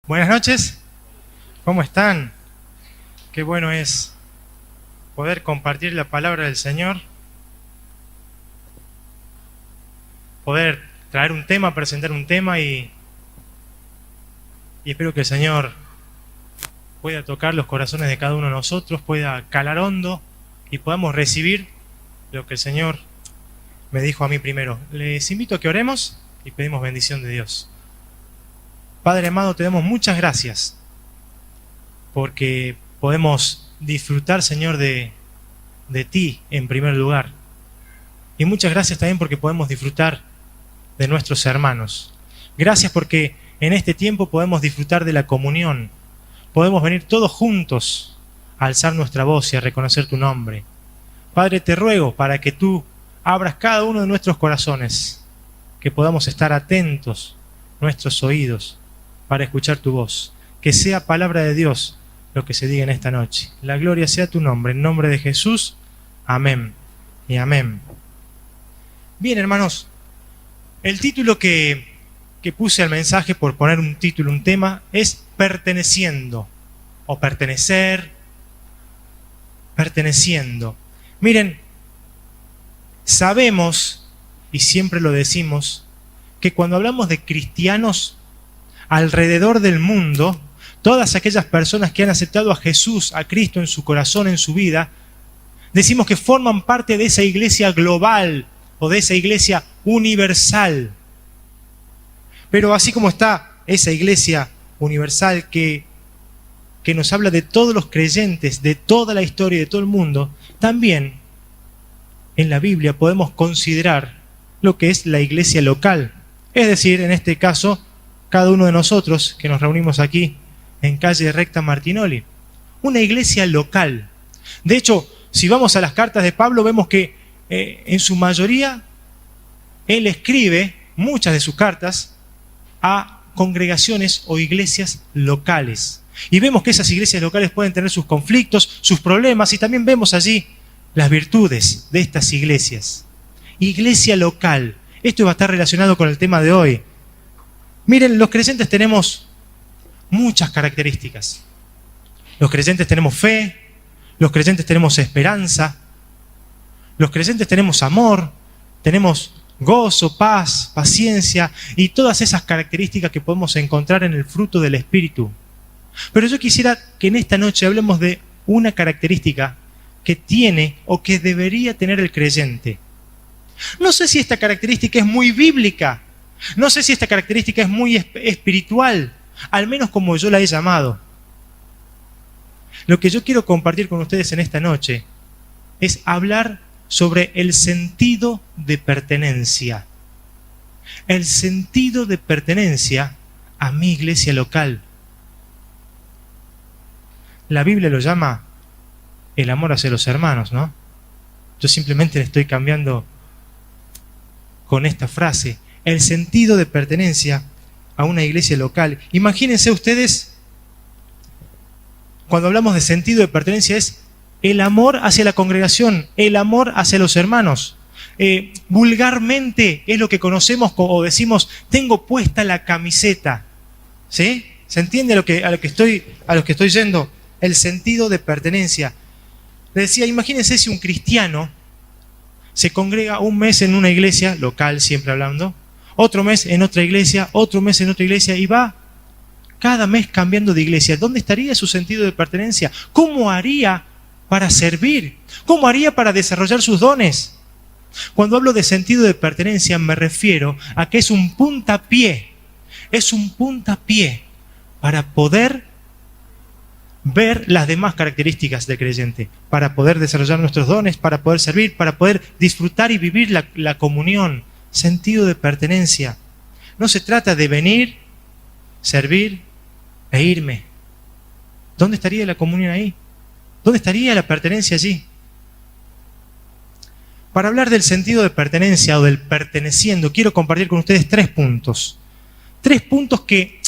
Buenas noches, ¿cómo están? Qué bueno es poder compartir la palabra del Señor, poder traer un tema, presentar un tema y espero que el Señor pueda tocar los corazones de cada uno de nosotros, pueda calar hondo y podamos recibir lo que el Señor me dijo a mí primero. Les invito a que oremos y pedimos bendición de Dios. Padre amado, te damos muchas gracias porque podemos disfrutar, Señor, de ti en primer lugar. Y muchas gracias también porque podemos disfrutar de nuestros hermanos. Gracias porque en este tiempo podemos disfrutar de la comunión. Podemos venir todos juntos a alzar nuestra voz y a reconocer tu nombre. Padre, te ruego para que tú abras cada uno de nuestros corazones, que podamos estar atentos, nuestros oídos, para escuchar tu voz. Que sea palabra de Dios lo que se diga en esta noche. La gloria sea tu nombre, en nombre de Jesús. Amén y amén. Bien, hermanos, el título que puse al mensaje, por poner un título, un tema, es perteneciendo, o pertenecer, perteneciendo. Miren, sabemos, y siempre lo decimos, que cuando hablamos de cristianos, alrededor del mundo, todas aquellas personas que han aceptado a Jesús, a Cristo en su corazón, en su vida, decimos que forman parte de esa iglesia global o de esa iglesia universal. Pero así como está esa iglesia universal que nos habla de todos los creyentes, de toda la historia, de todo el mundo, también en la Biblia podemos considerar lo que es la iglesia local. Es decir, en este caso, cada uno de nosotros que nos reunimos aquí en calle Recta Martinoli, una iglesia local. De hecho, si vamos a las cartas de Pablo, vemos que en su mayoría él escribe muchas de sus cartas a congregaciones o iglesias locales. Y vemos que esas iglesias locales pueden tener sus conflictos, sus problemas, y también vemos allí las virtudes de estas iglesias. Iglesia local. Esto va a estar relacionado con el tema de hoy. Miren, los creyentes tenemos muchas características. Los creyentes tenemos fe, los creyentes tenemos esperanza, los creyentes tenemos amor, tenemos gozo, paz, paciencia y todas esas características que podemos encontrar en el fruto del Espíritu. Pero yo quisiera que en esta noche hablemos de una característica que tiene o que debería tener el creyente. No sé si esta característica es muy bíblica. No sé si esta característica es muy espiritual, al menos como yo la he llamado. Lo que yo quiero compartir con ustedes en esta noche es hablar sobre el sentido de pertenencia. El sentido de pertenencia a mi iglesia local. La Biblia lo llama el amor hacia los hermanos, ¿no? Yo simplemente le estoy cambiando con esta frase. El sentido de pertenencia a una iglesia local. Imagínense ustedes, cuando hablamos de sentido de pertenencia, es el amor hacia la congregación, el amor hacia los hermanos. Vulgarmente es lo que conocemos o decimos, tengo puesta la camiseta. ¿Sí? ¿Se entiende a lo que estoy yendo? El sentido de pertenencia. Le decía, imagínense si un cristiano se congrega un mes en una iglesia local, siempre hablando, otro mes en otra iglesia, otro mes en otra iglesia, y va cada mes cambiando de iglesia. ¿Dónde estaría su sentido de pertenencia? ¿Cómo haría para servir? ¿Cómo haría para desarrollar sus dones? Cuando hablo de sentido de pertenencia me refiero a que es un puntapié. Es un puntapié para poder ver las demás características del creyente, para poder desarrollar nuestros dones, para poder servir, para poder disfrutar y vivir la comunión. Sentido de pertenencia. No se trata de venir, servir e irme. ¿Dónde estaría la comunión ahí? ¿Dónde estaría la pertenencia allí? Para hablar del sentido de pertenencia o del perteneciendo, quiero compartir con ustedes 3 puntos. 3 puntos que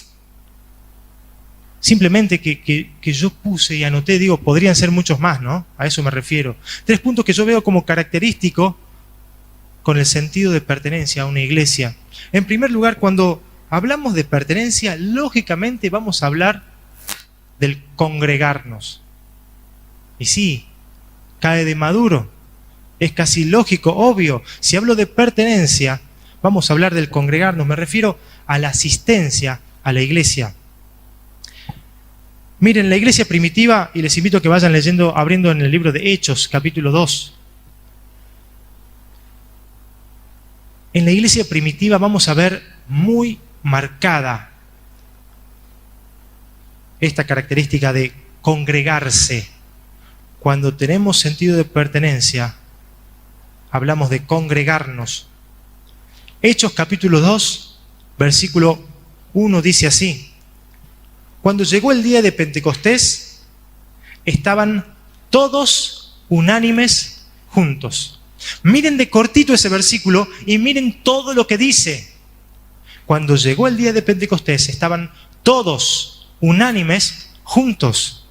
simplemente que yo puse y anoté, digo, podrían ser muchos más, ¿no? A eso me refiero. 3 puntos que yo veo como característico con el sentido de pertenencia a una iglesia. En primer lugar, cuando hablamos de pertenencia, lógicamente vamos a hablar del congregarnos. Y sí, cae de maduro. Es casi lógico, obvio. Si hablo de pertenencia, vamos a hablar del congregarnos. Me refiero a la asistencia a la iglesia. Miren, la iglesia primitiva, y les invito a que vayan leyendo, abriendo en el libro de Hechos, capítulo 2. En la iglesia primitiva vamos a ver muy marcada esta característica de congregarse. Cuando tenemos sentido de pertenencia, hablamos de congregarnos. Hechos capítulo 2, versículo 1 dice así: cuando llegó el día de Pentecostés, estaban todos unánimes juntos. Miren de cortito ese versículo y miren todo lo que dice. Cuando llegó el día de Pentecostés, estaban todos unánimes juntos.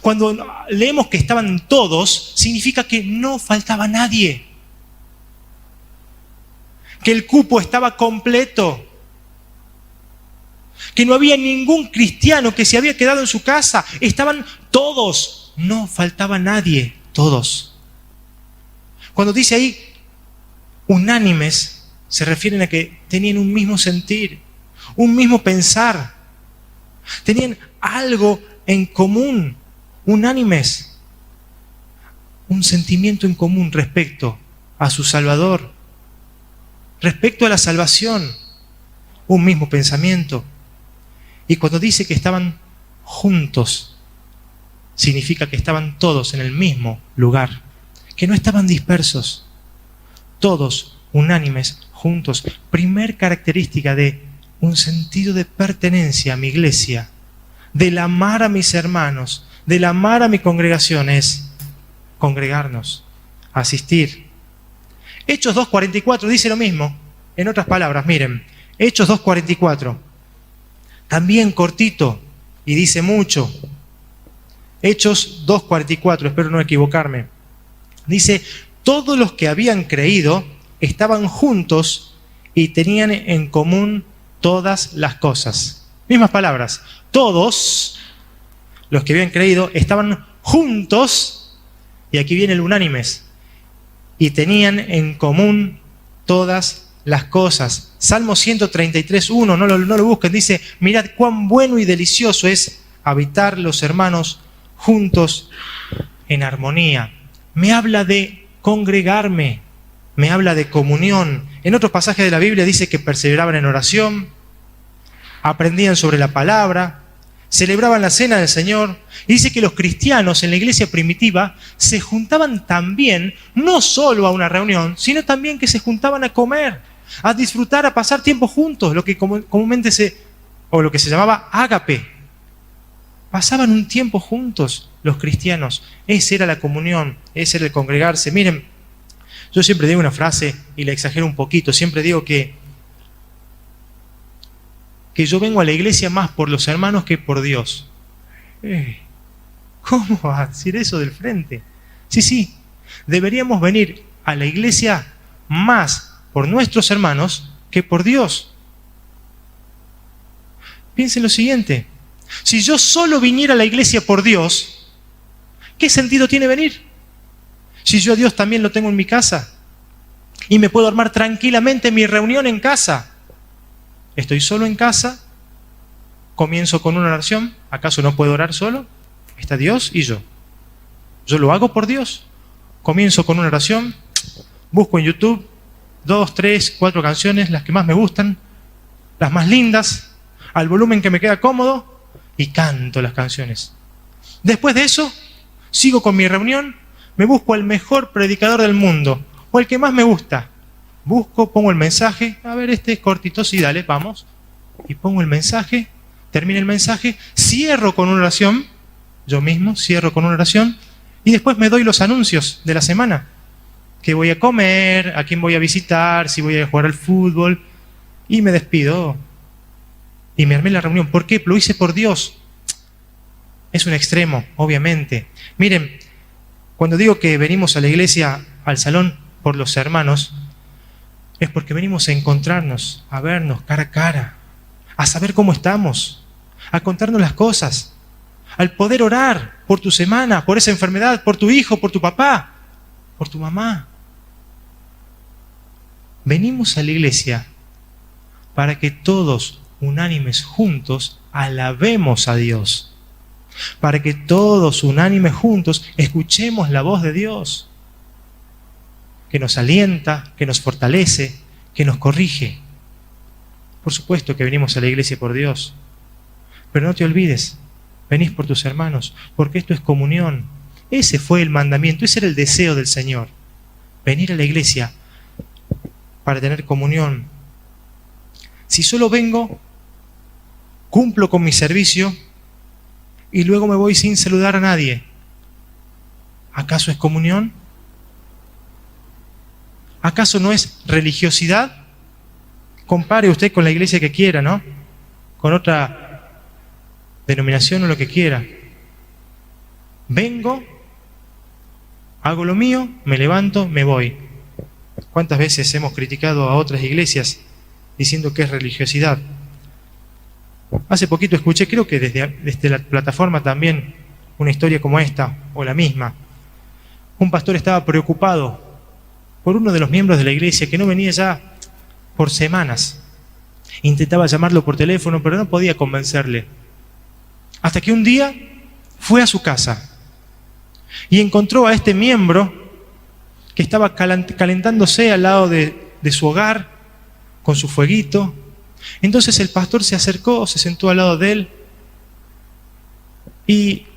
Cuando leemos que estaban todos, significa que no faltaba nadie. Que el cupo estaba completo. Que no había ningún cristiano que se había quedado en su casa. Estaban todos. No faltaba nadie. Todos. Cuando dice ahí unánimes, se refieren a que tenían un mismo sentir, un mismo pensar. Tenían algo en común. Unánimes. Un sentimiento en común respecto a su Salvador. Respecto a la salvación. Un mismo pensamiento. Y cuando dice que estaban juntos, significa que estaban todos en el mismo lugar. Que no estaban dispersos. Todos unánimes, juntos. Primer característica de un sentido de pertenencia a mi iglesia, del amar a mis hermanos, del amar a mi congregación, es congregarnos, asistir. Hechos 2:44 dice lo mismo. En otras palabras, miren, Hechos 2:44. También cortito y dice mucho. Hechos 2:44, espero no equivocarme. Dice, todos los que habían creído estaban juntos y tenían en común todas las cosas. Mismas palabras. Todos los que habían creído estaban juntos, y aquí viene el unánimes, y tenían en común todas las cosas. Salmo 133:1, no lo busquen, dice, mirad cuán bueno y delicioso es habitar los hermanos juntos en armonía. Me habla de congregarme, me habla de comunión. En otros pasajes de la Biblia dice que perseveraban en oración, aprendían sobre la palabra, celebraban la cena del Señor. Y dice que los cristianos en la iglesia primitiva se juntaban también, no solo a una reunión, sino también que se juntaban a comer, a disfrutar, a pasar tiempo juntos, lo que comúnmente lo que se llamaba ágape. Pasaban un tiempo juntos los cristianos. Esa era la comunión, ese era el congregarse. Miren, yo siempre digo una frase y la exagero un poquito. Siempre digo que yo vengo a la iglesia más por los hermanos que por Dios. ¿Cómo vas a decir eso del frente? Sí, deberíamos venir a la iglesia más por nuestros hermanos que por Dios. Piensen lo siguiente. Si yo solo viniera a la iglesia por Dios, ¿qué sentido tiene venir? Si yo a Dios también lo tengo en mi casa y me puedo armar tranquilamente mi reunión en casa. Estoy solo en casa, comienzo con una oración. ¿Acaso no puedo orar solo? Está Dios y yo. Yo lo hago por Dios. Comienzo con una oración, busco en YouTube 2, 3, 4 canciones, las que más me gustan, las más lindas, al volumen que me queda cómodo, y canto las canciones. Después de eso, sigo con mi reunión, me busco al mejor predicador del mundo, o el que más me gusta. Busco, pongo el mensaje, a ver, este es cortito, sí, dale, vamos. Y pongo el mensaje, termino el mensaje, cierro con una oración, yo mismo cierro con una oración, y después me doy los anuncios de la semana. ¿Qué voy a comer? ¿A quién voy a visitar? ¿Si voy a jugar al fútbol? Y me despido. Y me armé la reunión. ¿Por qué? Lo hice por Dios. Es un extremo, obviamente. Miren, cuando digo que venimos a la iglesia, al salón, por los hermanos, es porque venimos a encontrarnos, a vernos cara a cara, a saber cómo estamos, a contarnos las cosas, al poder orar por tu semana, por esa enfermedad, por tu hijo, por tu papá, por tu mamá. Venimos a la iglesia para que todos, unánimes juntos, alabemos a Dios. Para que todos, unánimes juntos, escuchemos la voz de Dios, que nos alienta, que nos fortalece, que nos corrige. Por supuesto que venimos a la iglesia por Dios, pero no te olvides, venís por tus hermanos, porque esto es comunión. Ese fue el mandamiento, ese era el deseo del Señor. Venir a la iglesia para tener comunión. Si solo vengo, cumplo con mi servicio y luego me voy sin saludar a nadie, ¿acaso es comunión? ¿Acaso no es religiosidad? Compare usted con la iglesia que quiera, ¿no? Con otra denominación o lo que quiera. Vengo, hago lo mío, me levanto, me voy. ¿Cuántas veces hemos criticado a otras iglesias diciendo que es religiosidad? Hace poquito escuché, creo que desde la plataforma también, una historia como esta, o la misma. Un pastor estaba preocupado por uno de los miembros de la iglesia que no venía ya por semanas. Intentaba llamarlo por teléfono, pero no podía convencerle. Hasta que un día fue a su casa y encontró a este miembro que estaba calentándose al lado de su hogar, con su fueguito. Entonces el pastor se acercó, se sentó al lado de él y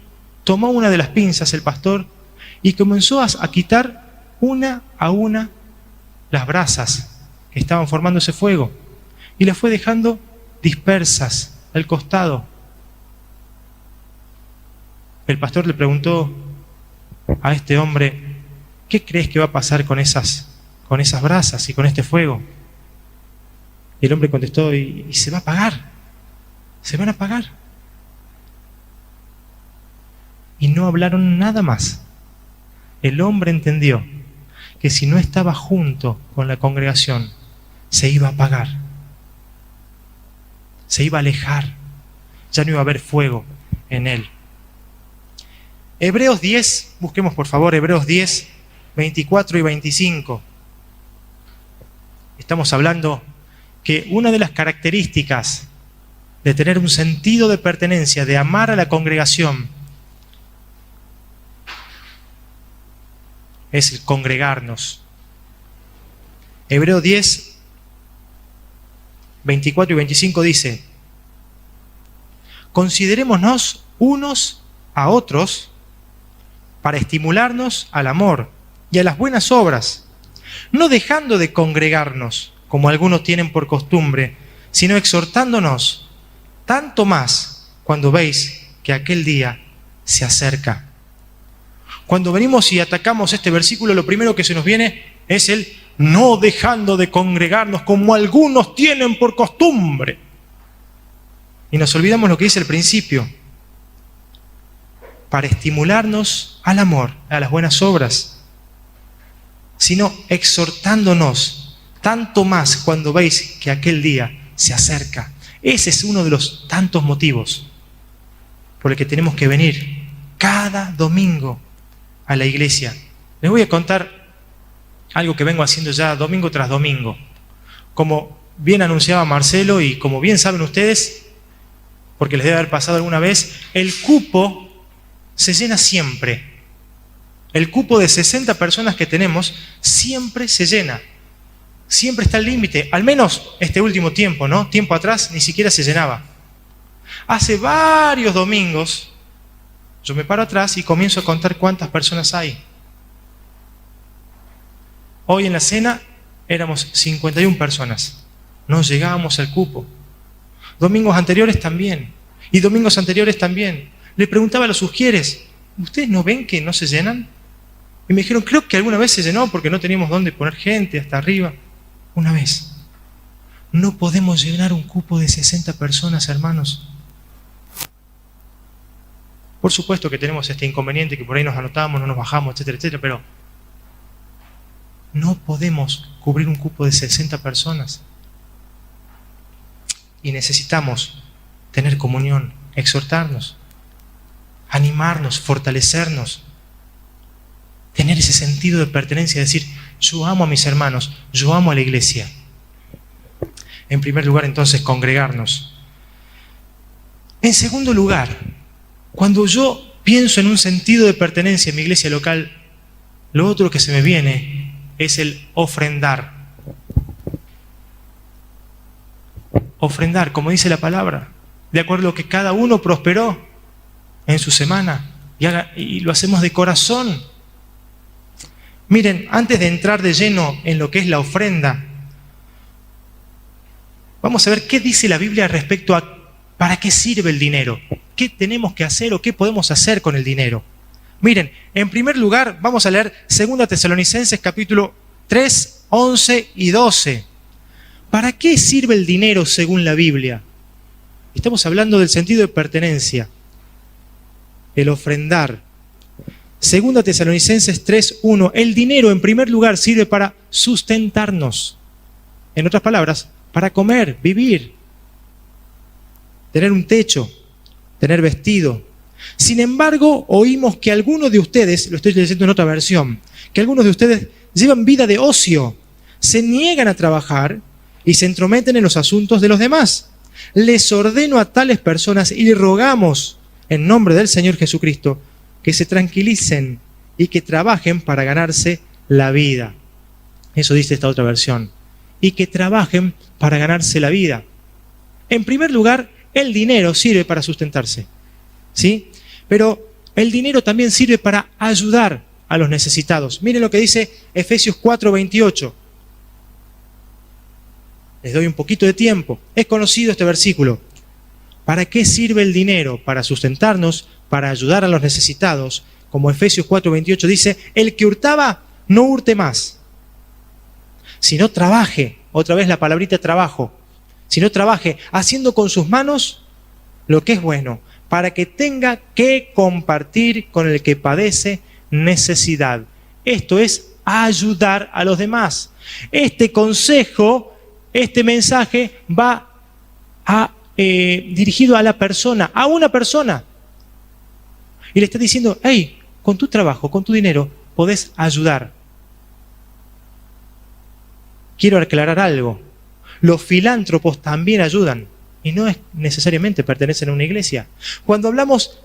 tomó una de las pinzas el pastor y comenzó a quitar una a una las brasas que estaban formando ese fuego y las fue dejando dispersas al costado. El pastor le preguntó a este hombre: ¿qué crees que va a pasar con esas brasas y con este fuego? Y el hombre contestó: y se va a apagar, se van a apagar. Y no hablaron nada más. El hombre entendió que si no estaba junto con la congregación, se iba a apagar, se iba a alejar, ya no iba a haber fuego en él. Hebreos 10, busquemos por favor Hebreos 10, 24 y 25. Estamos hablando que una de las características de tener un sentido de pertenencia, de amar a la congregación, es el congregarnos. Hebreos 10, 24 y 25 dice: considerémonos unos a otros para estimularnos al amor y a las buenas obras, no dejando de congregarnos, como algunos tienen por costumbre, sino exhortándonos, tanto más cuando veis que aquel día se acerca. Cuando venimos y atacamos este versículo, lo primero que se nos viene es el no dejando de congregarnos, como algunos tienen por costumbre. Y nos olvidamos lo que dice el principio: para estimularnos al amor, a las buenas obras, sino exhortándonos, tanto más cuando veis que aquel día se acerca. Ese es uno de los tantos motivos por el que tenemos que venir cada domingo a la iglesia. Les voy a contar algo que vengo haciendo ya domingo tras domingo. Como bien anunciaba Marcelo y como bien saben ustedes, porque les debe haber pasado alguna vez, el cupo se llena siempre. El cupo de 60 personas que tenemos siempre se llena. Siempre está el límite, al menos este último tiempo, ¿no? Tiempo atrás ni siquiera se llenaba. Hace varios domingos yo me paro atrás y comienzo a contar cuántas personas hay. Hoy en la cena éramos 51 personas. No llegábamos al cupo. Domingos anteriores también. Y domingos anteriores también. Le preguntaba a los sugieres: ¿ustedes no ven que no se llenan? Y me dijeron: creo que alguna vez se llenó porque no teníamos dónde poner gente hasta arriba. Una vez. No podemos llenar un cupo de 60 personas, hermanos. Por supuesto que tenemos este inconveniente que por ahí nos anotamos, no nos bajamos, etcétera, etcétera, pero no podemos cubrir un cupo de 60 personas. y necesitamos tener comunión, exhortarnos, animarnos, fortalecernos, tener ese sentido de pertenencia, decir, yo amo a mis hermanos, yo amo a la iglesia. En primer lugar, entonces, congregarnos. En segundo lugar, cuando yo pienso en un sentido de pertenencia en mi iglesia local, lo otro que se me viene es el ofrendar. Ofrendar, como dice la palabra, de acuerdo a lo que cada uno prosperó en su semana, y lo hacemos de corazón. Miren, antes de entrar de lleno en lo que es la ofrenda, vamos a ver qué dice la Biblia respecto a para qué sirve el dinero, qué tenemos que hacer o qué podemos hacer con el dinero. Miren, en primer lugar, vamos a leer 2 Tesalonicenses capítulo 3, 11 y 12. ¿Para qué sirve el dinero según la Biblia? Estamos hablando del sentido de pertenencia, el ofrendar. 2 Tesalonicenses 3, 1. El dinero, en primer lugar, sirve para sustentarnos. En otras palabras, para comer, vivir, tener un techo, tener vestido. Sin embargo, oímos que algunos de ustedes, lo estoy leyendo en otra versión, que algunos de ustedes llevan vida de ocio, se niegan a trabajar y se entrometen en los asuntos de los demás. Les ordeno a tales personas y rogamos en nombre del Señor Jesucristo que se tranquilicen y que trabajen para ganarse la vida. Eso dice esta otra versión. Y que trabajen para ganarse la vida. En primer lugar, el dinero sirve para sustentarse, ¿sí? Pero el dinero también sirve para ayudar a los necesitados. Miren lo que dice Efesios 4:28. Les doy un poquito de tiempo. Es conocido este versículo. ¿Para qué sirve el dinero? Para sustentarnos, para ayudar a los necesitados. Como Efesios 4:28 dice, el que hurtaba, no hurte más, sino trabaje. Otra vez la palabrita trabajo. Sino trabaje haciendo con sus manos lo que es bueno, para que tenga que compartir con el que padece necesidad. Esto es ayudar a los demás. Este consejo, este mensaje va dirigido a la persona, a una persona. Y le está diciendo, hey, con tu trabajo, con tu dinero, podés ayudar. Quiero aclarar algo. Los filántropos también ayudan y no es necesariamente pertenecen a una iglesia. Cuando hablamos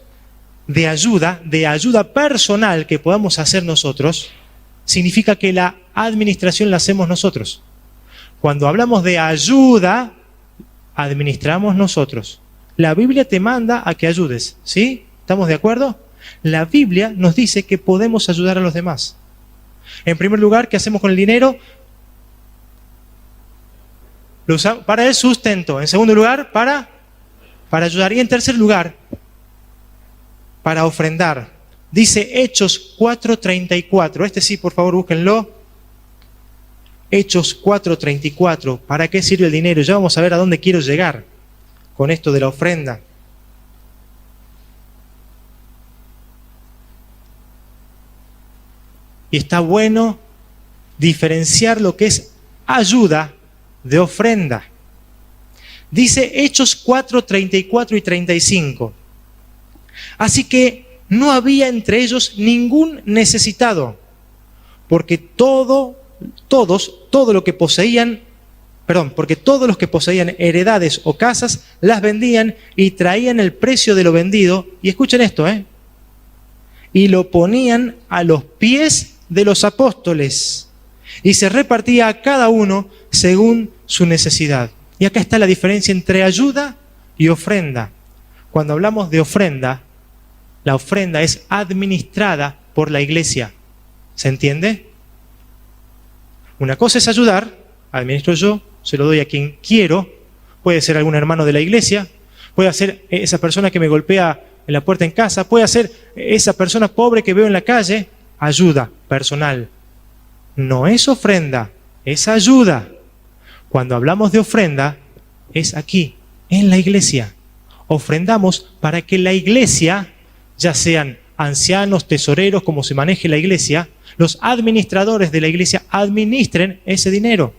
de ayuda personal que podamos hacer nosotros, significa que la administración la hacemos nosotros. Cuando hablamos de ayuda, administramos nosotros. La Biblia te manda a que ayudes, ¿sí? ¿Estamos de acuerdo? La Biblia nos dice que podemos ayudar a los demás. En primer lugar, ¿qué hacemos con el dinero? Lo usamos para el sustento. En segundo lugar, para ayudar. Y en tercer lugar, para ofrendar. Dice Hechos 4:34. Este sí, por favor, búsquenlo. Hechos 4:34. ¿Para qué sirve el dinero? Ya vamos a ver a dónde quiero llegar con esto de la ofrenda. Y está bueno diferenciar lo que es ayuda de ofrenda. Dice Hechos 4:34 y 35. Así que no había entre ellos ningún necesitado, porque todos los que poseían heredades o casas las vendían y traían el precio de lo vendido, y escuchen esto, y lo ponían a los pies de los apóstoles, y se repartía a cada uno según su necesidad. Y acá está la diferencia entre ayuda y ofrenda. Cuando hablamos de ofrenda, la ofrenda es administrada por la iglesia. ¿Se entiende? Una cosa es ayudar, administro yo, se lo doy a quien quiero, puede ser algún hermano de la iglesia, puede ser esa persona que me golpea en la puerta en casa, puede ser esa persona pobre que veo en la calle, ayuda personal. No es ofrenda, es ayuda. Cuando hablamos de ofrenda, es aquí, en la iglesia. Ofrendamos para que la iglesia, ya sean ancianos, tesoreros, como se maneje la iglesia, los administradores de la iglesia administren ese dinero.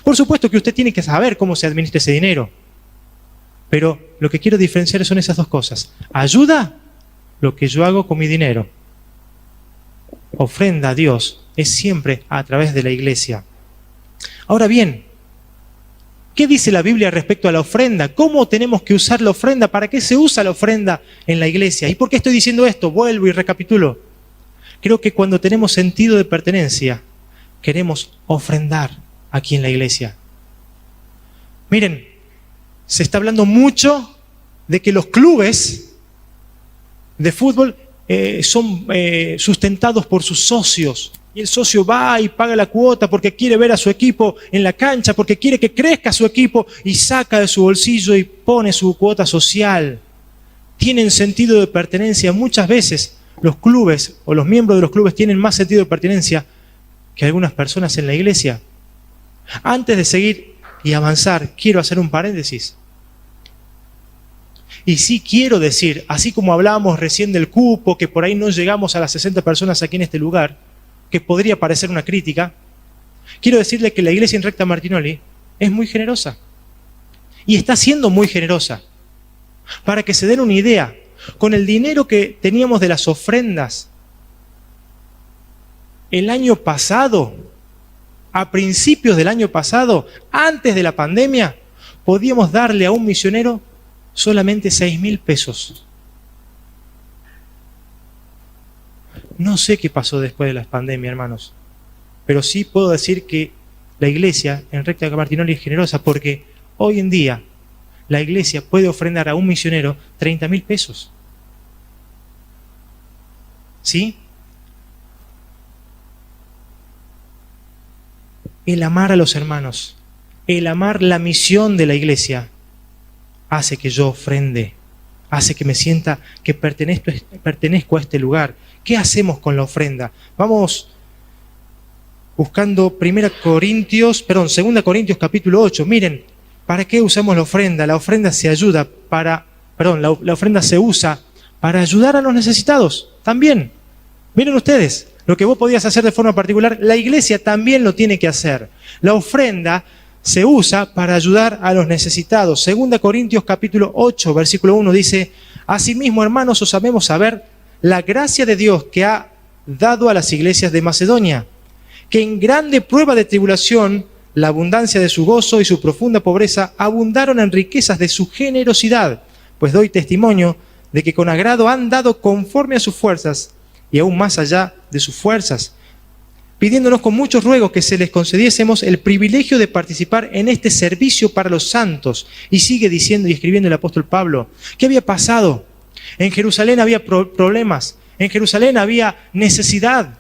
Por supuesto que usted tiene que saber cómo se administra ese dinero. Pero lo que quiero diferenciar son esas dos cosas. Ayuda, lo que yo hago con mi dinero. Ofrenda a Dios es siempre a través de la iglesia. Ahora bien, ¿qué dice la Biblia respecto a la ofrenda? ¿Cómo tenemos que usar la ofrenda? ¿Para qué se usa la ofrenda en la iglesia? ¿Y por qué estoy diciendo esto? Vuelvo y recapitulo. Creo que cuando tenemos sentido de pertenencia, queremos ofrendar aquí en la iglesia. Miren, se está hablando mucho de que los clubes de fútbol son sustentados por sus socios. Y el socio va y paga la cuota porque quiere ver a su equipo en la cancha, porque quiere que crezca su equipo y saca de su bolsillo y pone su cuota social. Tienen sentido de pertenencia. Muchas veces los clubes o los miembros de los clubes tienen más sentido de pertenencia que algunas personas en la iglesia. Antes de seguir y avanzar, quiero hacer un paréntesis. Y sí quiero decir, así como hablábamos recién del cupo, que por ahí no llegamos a las 60 personas aquí en este lugar, que podría parecer una crítica, quiero decirle que la iglesia en Recta Martinoli es muy generosa. Y está siendo muy generosa. Para que se den una idea, con el dinero que teníamos de las ofrendas, el año pasado, a principios del año pasado, antes de la pandemia, podíamos darle a un misionero solamente 6.000 pesos. No sé qué pasó después de la pandemia, hermanos, pero sí puedo decir que la iglesia en Recta Martinoli es generosa porque hoy en día la iglesia puede ofrendar a un misionero 30.000 pesos. ¿Sí? El amar a los hermanos, el amar la misión de la iglesia, hace que yo ofrende, hace que me sienta que pertenezco a este lugar. ¿Qué hacemos con la ofrenda? Vamos buscando 2 Corintios capítulo 8. Miren, ¿para qué usamos la ofrenda? La ofrenda se usa para ayudar a los necesitados también. Miren ustedes, lo que vos podías hacer de forma particular, la iglesia también lo tiene que hacer. La ofrenda se usa para ayudar a los necesitados. 2 Corintios capítulo 8, versículo 1 dice: asimismo, hermanos, os hacemos saber la gracia de Dios que ha dado a las iglesias de Macedonia, que en grande prueba de tribulación, la abundancia de su gozo y su profunda pobreza abundaron en riquezas de su generosidad, pues doy testimonio de que con agrado han dado conforme a sus fuerzas y aún más allá de sus fuerzas, pidiéndonos con muchos ruegos que se les concediésemos el privilegio de participar en este servicio para los santos. Y sigue diciendo y escribiendo el apóstol Pablo, ¿qué había pasado? En Jerusalén había problemas, en Jerusalén había necesidad.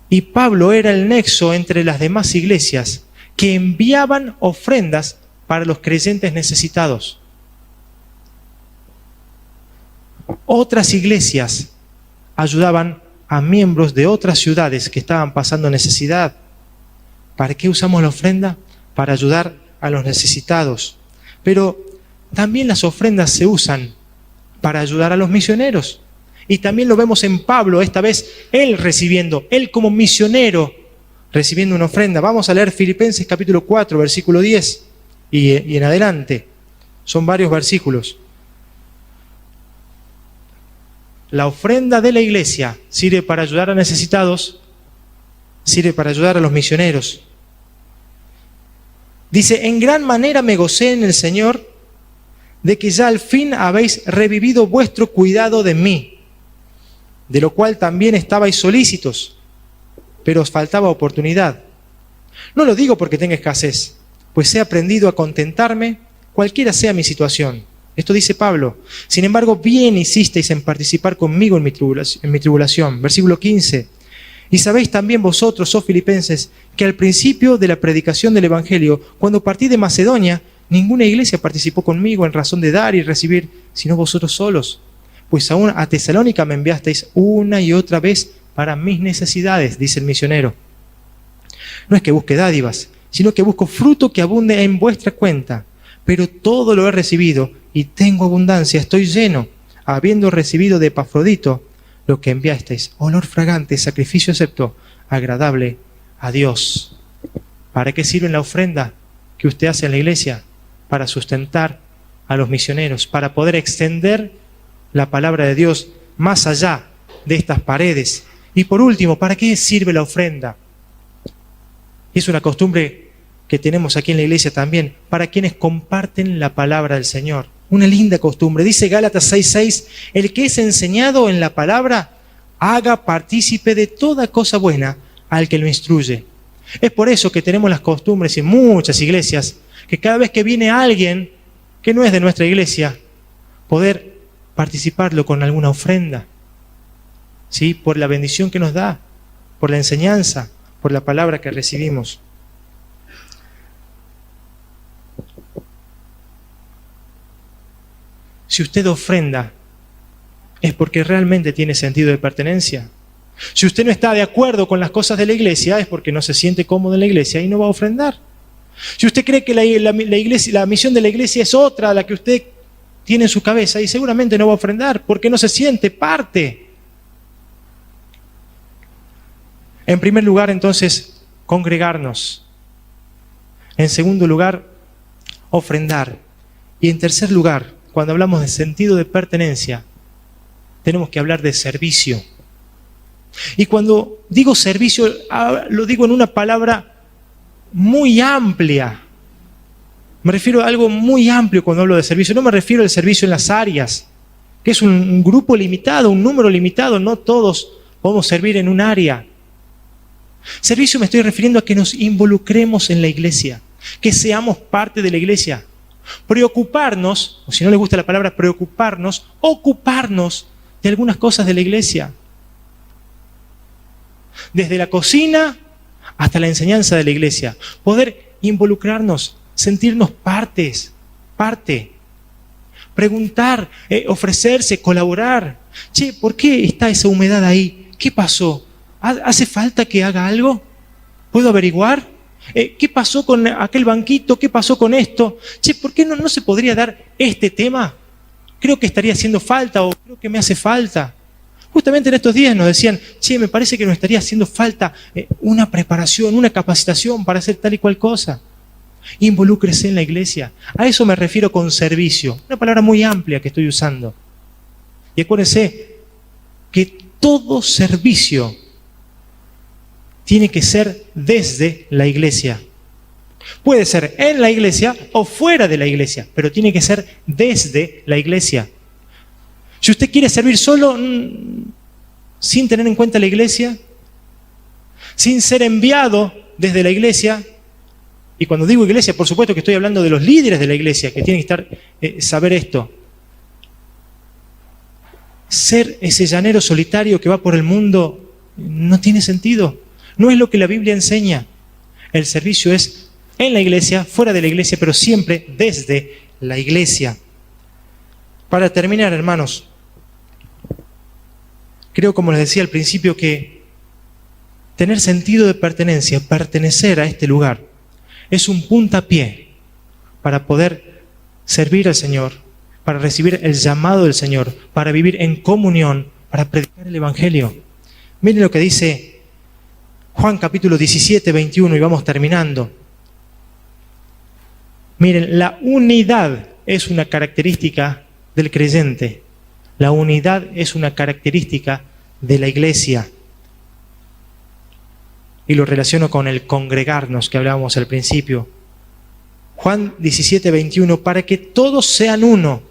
Y Pablo era el nexo entre las demás iglesias que enviaban ofrendas para los creyentes necesitados. Otras iglesias ayudaban a miembros de otras ciudades que estaban pasando necesidad. ¿Para qué usamos la ofrenda? Para ayudar a los necesitados. Pero también las ofrendas se usan para ayudar a los misioneros. Y también lo vemos en Pablo, esta vez él como misionero, recibiendo una ofrenda. Vamos a leer Filipenses capítulo 4, versículo 10 y en adelante. Son varios versículos. La ofrenda de la iglesia sirve para ayudar a necesitados, sirve para ayudar a los misioneros. Dice, en gran manera me gocé en el Señor de que ya al fin habéis revivido vuestro cuidado de mí, de lo cual también estabais solícitos, pero os faltaba oportunidad. No lo digo porque tenga escasez, pues he aprendido a contentarme cualquiera sea mi situación. Esto dice Pablo. Sin embargo, bien hicisteis en participar conmigo en mi tribulación. Versículo 15. Y sabéis también vosotros, oh filipenses, que al principio de la predicación del Evangelio, cuando partí de Macedonia, ninguna iglesia participó conmigo en razón de dar y recibir, sino vosotros solos. Pues aún a Tesalónica me enviasteis una y otra vez para mis necesidades, dice el misionero. No es que busque dádivas, sino que busco fruto que abunde en vuestra cuenta. Pero todo lo he recibido y tengo abundancia, estoy lleno, habiendo recibido de Epafrodito lo que enviasteis, olor fragante, sacrificio acepto, agradable a Dios. ¿Para qué sirve la ofrenda? que usted hace en la iglesia para sustentar a los misioneros, para poder extender la palabra de Dios más allá de estas paredes? Y por último, ¿para qué sirve la ofrenda? Es una costumbre que tenemos aquí en la iglesia también, para quienes comparten la palabra del Señor. Una linda costumbre. Dice Gálatas 6:6, el que es enseñado en la palabra, haga partícipe de toda cosa buena al que lo instruye. Es por eso que tenemos las costumbres en muchas iglesias, que cada vez que viene alguien que no es de nuestra iglesia, poder participarlo con alguna ofrenda, ¿sí? Por la bendición que nos da, por la enseñanza, por la palabra que recibimos. Si usted ofrenda, es porque realmente tiene sentido de pertenencia. Si usted no está de acuerdo con las cosas de la iglesia, es porque no se siente cómodo en la iglesia y no va a ofrendar. Si usted cree que la misión de la iglesia es otra a la que usted tiene en su cabeza, y seguramente no va a ofrendar porque no se siente parte. En primer lugar, entonces, congregarnos. En segundo lugar, ofrendar. Y en tercer lugar, cuando hablamos de sentido de pertenencia, tenemos que hablar de servicio. Y cuando digo servicio, lo digo en una palabra muy amplia. Me refiero a algo muy amplio cuando hablo de servicio. No me refiero al servicio en las áreas, que es un grupo limitado, un número limitado. No todos podemos servir en un área. Servicio me estoy refiriendo a que nos involucremos en la iglesia, que seamos parte de la iglesia. Preocuparnos, o si no les gusta la palabra preocuparnos, ocuparnos de algunas cosas de la iglesia. Desde la cocina hasta la enseñanza de la iglesia. Poder involucrarnos, sentirnos parte. Preguntar, ofrecerse, colaborar. Che, ¿por qué está esa humedad ahí? ¿Qué pasó? ¿Hace falta que haga algo? ¿Puedo averiguar? ¿Qué pasó con aquel banquito? ¿Qué pasó con esto? Che, ¿por qué no se podría dar este tema? Creo que estaría haciendo falta o creo que me hace falta. Justamente en estos días nos decían, che, me parece que nos estaría haciendo falta una preparación, una capacitación para hacer tal y cual cosa. Involúcrese en la iglesia. A eso me refiero con servicio. Una palabra muy amplia que estoy usando. Y acuérdense que todo servicio tiene que ser desde la iglesia. Puede ser en la iglesia o fuera de la iglesia, pero tiene que ser desde la iglesia. Si usted quiere servir solo, sin tener en cuenta la iglesia, sin ser enviado desde la iglesia, y cuando digo iglesia, por supuesto que estoy hablando de los líderes de la iglesia, que tienen que saber esto. Ser ese llanero solitario que va por el mundo no tiene sentido. No es lo que la Biblia enseña. El servicio es en la iglesia, fuera de la iglesia, pero siempre desde la iglesia. Para terminar, hermanos, creo, como les decía al principio, que tener sentido de pertenencia, pertenecer a este lugar, es un puntapié para poder servir al Señor, para recibir el llamado del Señor, para vivir en comunión, para predicar el Evangelio. Miren lo que dice Juan capítulo 17, 21, y vamos terminando. Miren, la unidad es una característica del creyente. La unidad es una característica de la iglesia. Y lo relaciono con el congregarnos que hablábamos al principio. Juan 17, 21, para que todos sean uno,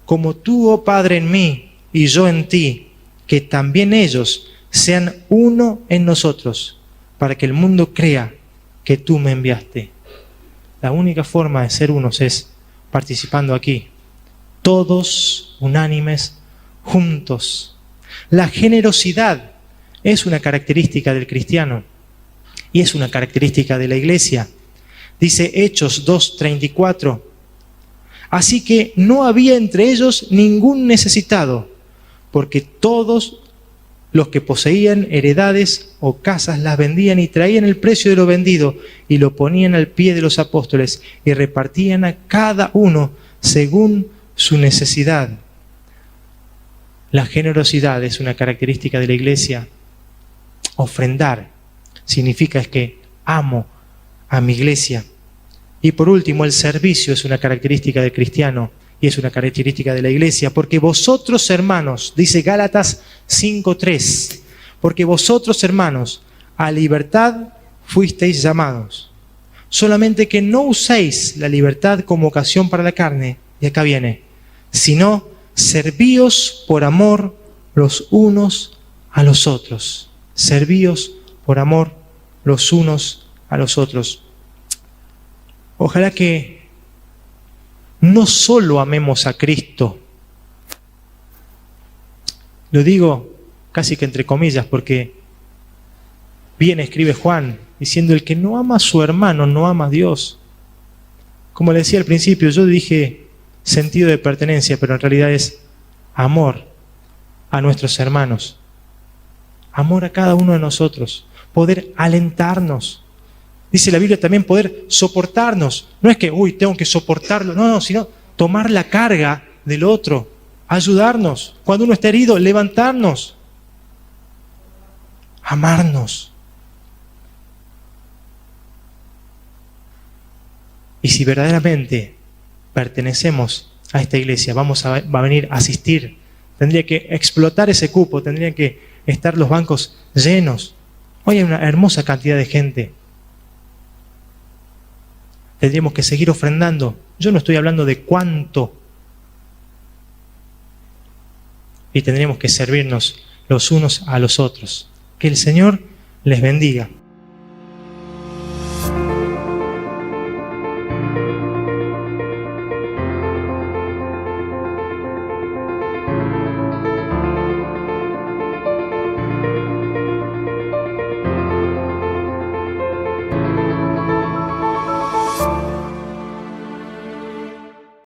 como tú, oh Padre, en mí y yo en ti, que también ellos sean uno en nosotros, para que el mundo crea que tú me enviaste. La única forma de ser unos es participando aquí, todos unánimes, juntos. La generosidad es una característica del cristiano y es una característica de la iglesia. Dice Hechos 2:34, así que no había entre ellos ningún necesitado, porque todos los que poseían heredades o casas las vendían y traían el precio de lo vendido y lo ponían al pie de los apóstoles y repartían a cada uno según su necesidad. La generosidad es una característica de la iglesia. Ofrendar significa que amo a mi iglesia. Y por último, el servicio es una característica del cristiano y es una característica de la iglesia, porque vosotros, hermanos, dice Gálatas 5:3, porque vosotros, hermanos, a libertad fuisteis llamados, solamente que no uséis la libertad como ocasión para la carne, y acá viene, sino servíos por amor los unos a los otros. Servíos por amor los unos a los otros. Ojalá que no solo amemos a Cristo, lo digo casi que entre comillas, porque bien escribe Juan, diciendo: el que no ama a su hermano no ama a Dios. Como le decía al principio, yo dije sentido de pertenencia, pero en realidad es amor a nuestros hermanos, amor a cada uno de nosotros, poder alentarnos. Dice la Biblia también poder soportarnos. No es que, tengo que soportarlo, no, sino tomar la carga del otro, ayudarnos. Cuando uno está herido, levantarnos, amarnos. Y si verdaderamente pertenecemos a esta iglesia, va a venir a asistir. Tendría que explotar ese cupo, tendrían que estar los bancos llenos. Hoy hay una hermosa cantidad de gente. Tendríamos que seguir ofrendando. Yo no estoy hablando de cuánto. Y tendríamos que servirnos los unos a los otros. Que el Señor les bendiga.